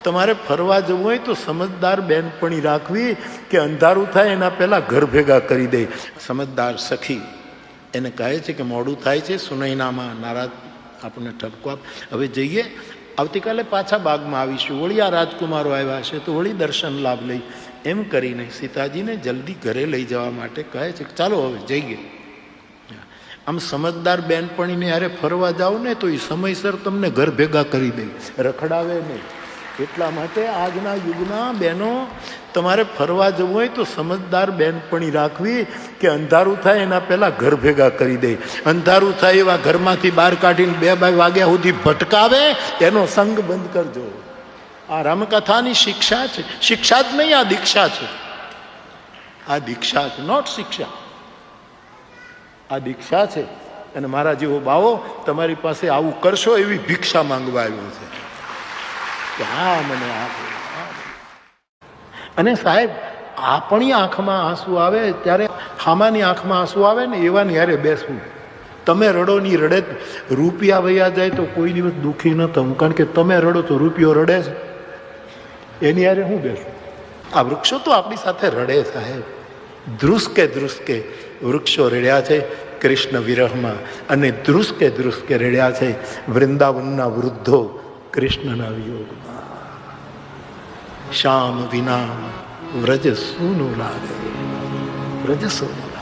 તમારે ફરવા જવું હોય તો સમજદાર બેનપણી રાખવી કે અંધારું થાય એના પહેલાં ઘર ભેગા કરી દે. સમજદાર સખી એને કહે છે કે મોડું થાય છે, સુનૈનામાં નારાજ આપણને ઠપકો આપ, હવે જઈએ, આવતીકાલે પાછા બાગમાં આવીશું, વળી આ રાજકુમારો આવ્યા છે તો વળી દર્શન લાભ લઈ. એમ કરીને સીતાજીને જલ્દી ઘરે લઈ જવા માટે કહે છે કે ચાલો હવે જઈએ. આમ સમજદાર બેનપણીને યારે ફરવા જાઓ ને તો એ સમયસર તમને ઘર ભેગા કરી દે, રખડાવે નહીં. એટલા માટે આજના યુગના બહેનો તમારે ફરવા જવું હોય તો સમજદાર બેનપણી રાખવી કે અંધારું થાય એના પહેલાં ઘર ભેગા કરી દે. અંધારું થાય એવા ઘરમાંથી બહાર કાઢીને 2 વાગ્યા સુધી ભટકાવે એનો સંગ બંધ કરજો. આ રામકથાની શિક્ષા છે. શિક્ષા જ નહીં, આ દીક્ષા છે. આ દીક્ષા છે, નોટ શિક્ષા. આ દીક્ષા છે. અને મારા જેવો બાવો તમારી પાસે આવું કરશો એવી ભિક્ષા માંગવા આવ્યો છે કે હા મને આપો. અને સાહેબ, આપણી આંખમાં આંસુ આવે ત્યારે હામાની આંખમાં આંસુ આવે ને એવાની યારે બેસવું. તમે રડો ની રડે, રૂપિયા વયા જાય તો કોઈ દિવસ દુઃખી ન થવું, કારણ કે તમે રડો તો રૂપિયો રડે છે, એની યારે હું બેસું. આ વૃક્ષો તો આપણી સાથે રડે સાહેબ. ધ્રુસકે ધ્રુસકે વૃક્ષો રડ્યા છે કૃષ્ણ વિરહમાં, અને ધ્રુસકે ધ્રુસકે રડ્યા છે વૃંદાવનના વૃદ્ધો કૃષ્ણના વિયોગમાં. શ્યામ વિના વ્રજ સૂનું લાગે, વ્રજ સૂનું.